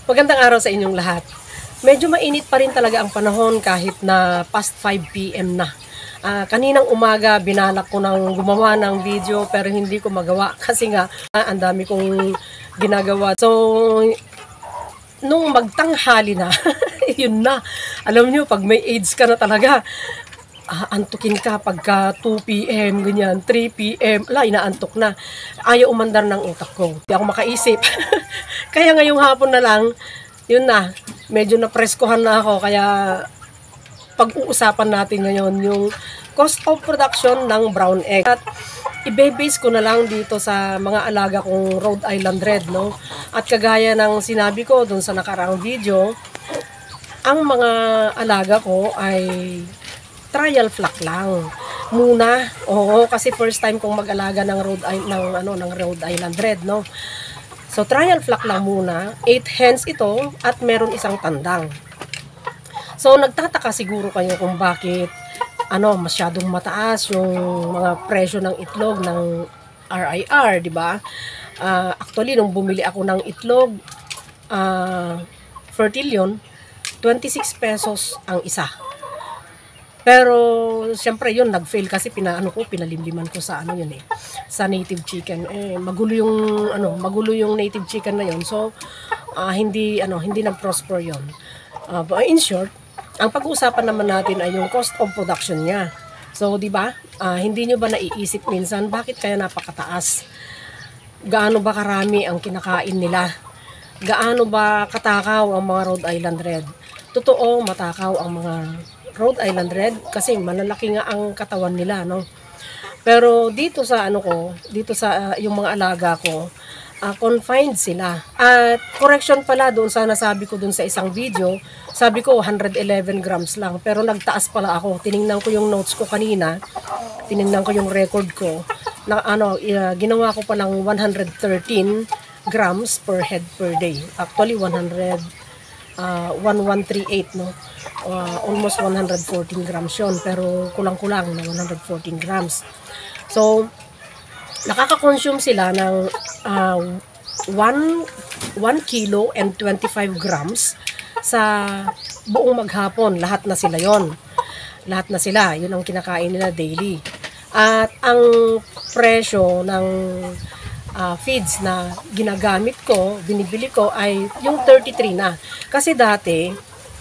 Magandang araw sa inyong lahat. Medyo mainit pa rin talaga ang panahon kahit na past 5 PM na. Kaninang umaga binalak ko nang gumawa ng video pero hindi ko magawa kasi nga ang dami kong ginagawa. So nung magtanghali na, yun na. Alam nyo, pag may AIDS ka na talaga, antukin ka pagka 2 PM, ganyan, 3 PM, inaantok na. Ayaw umandar ng utak ko. Hindi ako makaisip. Kaya ngayong hapon na lang, yun na, medyo napreskohan na ako. Kaya pag-uusapan natin ngayon yung cost of production ng brown egg. At ibe-base ko na lang dito sa mga alaga kong Rhode Island Red, no? At kagaya ng sinabi ko dun sa nakaraang video, ang mga alaga ko ay trial flock lang muna. Oo, kasi first time kong mag-alaga ng Rhode Island Red, no. So trial flock lang muna, 8 hens ito at meron isang tandang. So nagtataka siguro kayo kung bakit masyadong mataas yung mga presyo ng itlog ng RIR, di ba? Actually nung bumili ako ng itlog, Fertilion, 26 pesos ang isa. Pero siyempre yun nag-fail kasi pinalimliman ko sa sa native chicken. Magulo yung native chicken na yun. So hindi nag-prosper yun. But in short, ang pag-uusapan naman natin ay yung cost of production niya. So di ba? Hindi nyo ba naiisip minsan bakit kaya napakataas? Gaano ba karami ang kinakain nila? Gaano ba katakaw ang mga Rhode Island Red? Totoo, matakaw ang mga Rhode Island Red kasi malalaki nga ang katawan nila, no? Pero dito sa yung mga alaga ko, confined sila. At correction pala doon sa nasabi ko doon sa isang video, sabi ko 111 grams lang, pero nagtaas pala ako. Tiningnan ko yung notes ko kanina, tiningnan ko yung record ko, na ginawa ko palang 113 grams per head per day. Actually 1138, no? Almost 114 grams yun, pero kulang-kulang na 114 grams. So nakaka-consume sila ng 1 kilo and 25 grams sa buong maghapon. Lahat na sila yun ang kinakain nila daily. At ang presyo ng feeds na ginagamit ko, binibili ko ay yung 33 na. Kasi dati,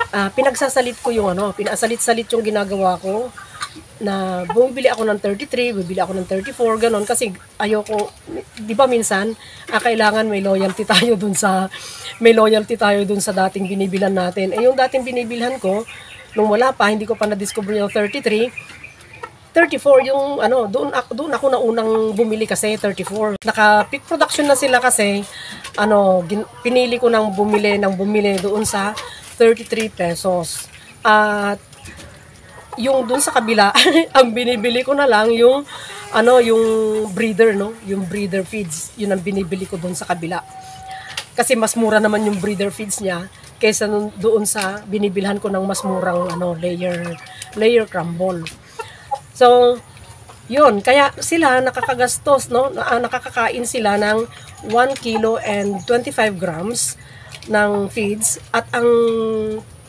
pinagsasalit ko yung pinasalit-salit yung ginagawa ko na bumibili ako ng 33, bibili ako ng 34, ganon. Kasi ayoko, di ba minsan, kailangan may loyalty tayo dun sa dating binibilan natin. Yung dating binibilhan ko, nung wala pa, hindi ko pa na-discover yung 33, 34 yung doon ako na unang bumili kasi 34. Naka-peak production na sila kasi pinili ko nang bumili doon sa 33 pesos. At yung doon sa kabila, ang binibili ko na lang yung yung breeder, no? Yung breeder feeds, yun ang binibili ko doon sa kabila. Kasi mas mura naman yung breeder feeds niya kaysa doon sa binibilhan ko ng mas murang layer crumble. So, yun, kaya sila nakakagastos, no? Nakakakain sila ng 1 kilo and 25 grams ng feeds at ang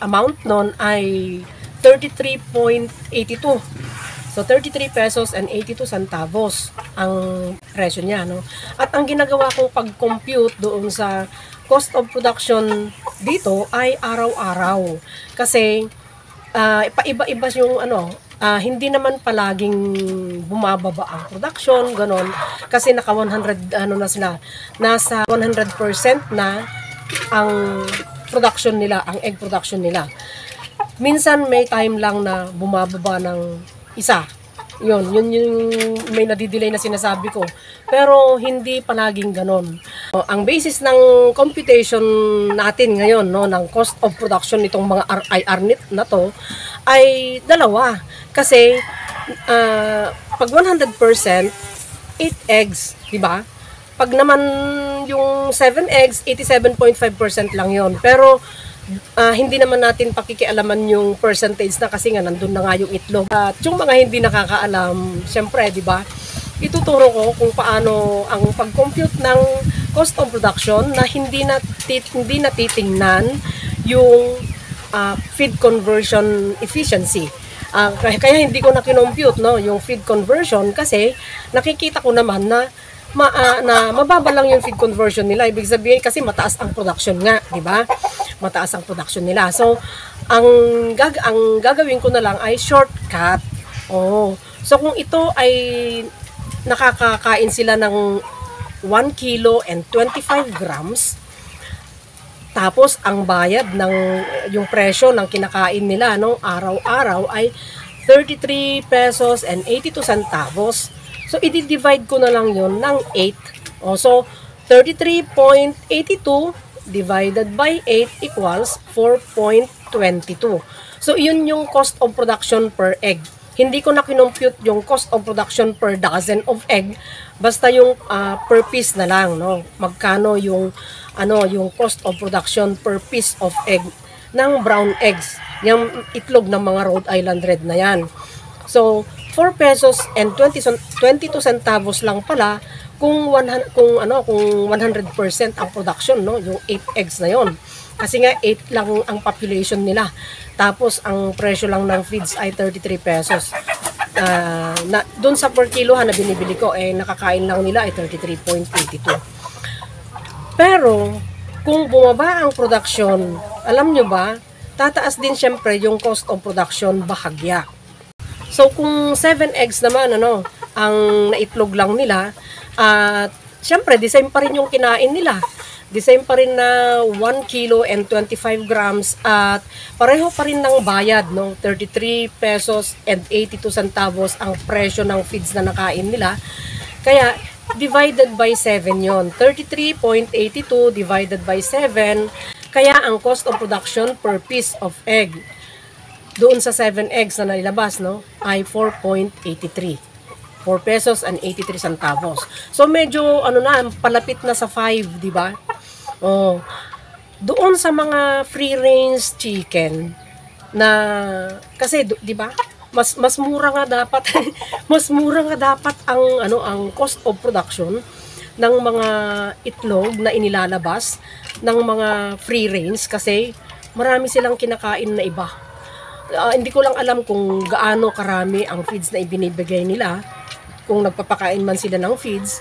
amount nun ay 33.82. So, 33 pesos and 82 centavos ang presyo niya, no? At ang ginagawa kong pag-compute doon sa cost of production dito ay araw-araw. Kasi, paiba-iba yung hindi naman palaging bumababa ang production, ganon. Kasi naka 100 na sila, nasa 100% na ang production nila, ang egg production nila. Minsan may time lang na bumababa ng isa. Yun yung may nadidelay na sinasabi ko. Pero hindi palaging ganon. Ang basis ng computation natin ngayon, no, ng cost of production nitong mga RIR na to ay dalawa. Kasi pag 100%, 8 eggs, di ba? Pag naman yung 7 eggs, 87.5% lang yon. Pero hindi naman natin pakikialaman yung percentage na kasi nga nandun na nga yung itlog. At yung mga hindi nakakaalam, syempre, di ba? Ituturo ko kung paano ang pag-compute ng cost of production na hindi natitingnan yung feed conversion efficiency. Kaya hindi ko na kinompute, no, yung feed conversion kasi nakikita ko naman na mababa lang yung feed conversion nila. Ibig sabihin kasi mataas ang production nga, di ba? Mataas ang production nila. So, ang gagawin ko na lang ay shortcut. So kung ito ay nakakakain sila ng 1 kilo and 25 grams, tapos ang bayad ng yung presyo ng kinakain nila no araw-araw ay 33 pesos and 82 centavos. So i-divide ko na lang yon ng 8. So 33.82 divided by 8 equals 4.22. So iyon yung cost of production per egg. Hindi ko na kinompute yung cost of production per dozen of egg, basta yung per piece na lang, no. Magkano yung yung cost of production per piece of egg ng brown eggs, yung itlog ng mga Rhode Island Red na yan. So 4 pesos and 22 centavos lang pala kung 100% ang production, no, yung 8 eggs na yon. Kasi nga 8 lang ang population nila. Tapos ang presyo lang ng feeds ay 33 pesos. Doon sa per kilo na binibili ko nakakain lang nila ay 33.82. Pero kung bumaba ang production, alam nyo ba, tataas din syempre yung cost of production bahagya. So kung 7 eggs naman ang naitlog lang nila, at syempre the same pa rin yung kinain nila. The same pa rin na 1 kilo and 25 grams at pareho pa rin ng bayad, no? 33 pesos and 82 centavos ang presyo ng feeds na nakain nila. Kaya divided by 7 yon. 33.82 divided by 7. Kaya ang cost of production per piece of egg doon sa 7 eggs na nailabas, no, ay 4.83. 4 pesos and 83 centavos. So medyo palapit na sa 5, di ba? Doon sa mga free range chicken na kasi di ba? Mas mura nga dapat mas mura nga dapat ang cost of production ng mga itlog na inilalabas ng mga free range kasi marami silang kinakain na iba. Hindi ko lang alam kung gaano karami ang feeds na ibinibigay nila, kung nagpapakain man sila ng feeds.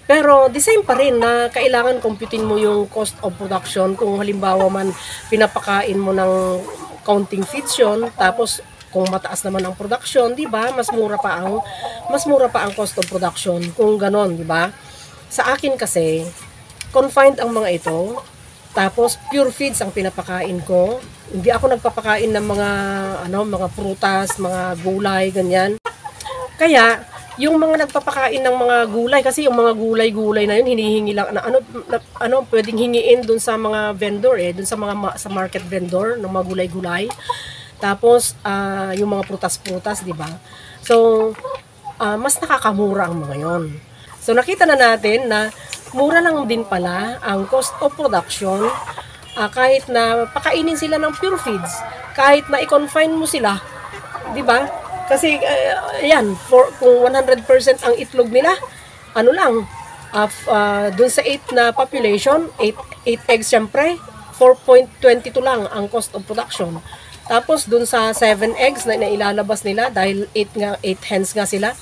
Pero the same pa rin na kailangan computin mo yung cost of production. Kung halimbawa man pinapakain mo ng counting feeds yun, tapos kung mataas naman ang production, di ba? Mas mura pa ang cost of production kung ganon, di ba? Sa akin kasi confined ang mga ito. Tapos pure feeds ang pinapakain ko. Hindi ako nagpapakain ng mga prutas, mga gulay, ganyan. Kaya, yung mga nagpapakain ng mga gulay, kasi yung mga gulay-gulay na yun, hinihingi lang, pwedeng hingiin dun sa mga vendor dun sa market vendor, ng mga gulay-gulay. Tapos, yung mga prutas-prutas, di ba? So, mas nakakamura ang mga yon. So, nakita na natin na mura lang din pala ang cost of production, kahit na pakainin sila ng pure feeds, kahit na i-confine mo sila, di ba? Kasi, kung 100% ang itlog nila, dun sa 8 na population, 8 eggs syempre, 4.22 lang ang cost of production. Tapos, dun sa 7 eggs na ilalabas nila, dahil 8 hens nga sila,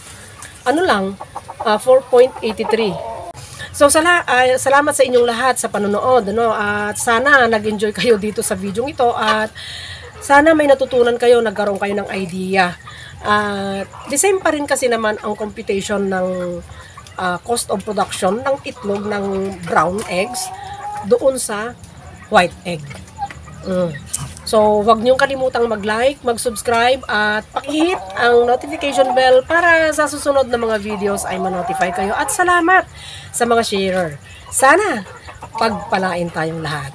4.83. So, salamat sa inyong lahat sa panonood, at sana nag-enjoy kayo dito sa video ito, at sana may natutunan kayo, nagkaroon kayo ng idea. The same pa rin kasi naman ang computation ng cost of production ng itlog ng brown eggs doon sa white egg. So, huwag niyong kalimutang mag-like, mag-subscribe at paki-hit ang notification bell para sa susunod na mga videos ay ma-notify kayo. At salamat sa mga sharer. Sana pagpalain tayong lahat.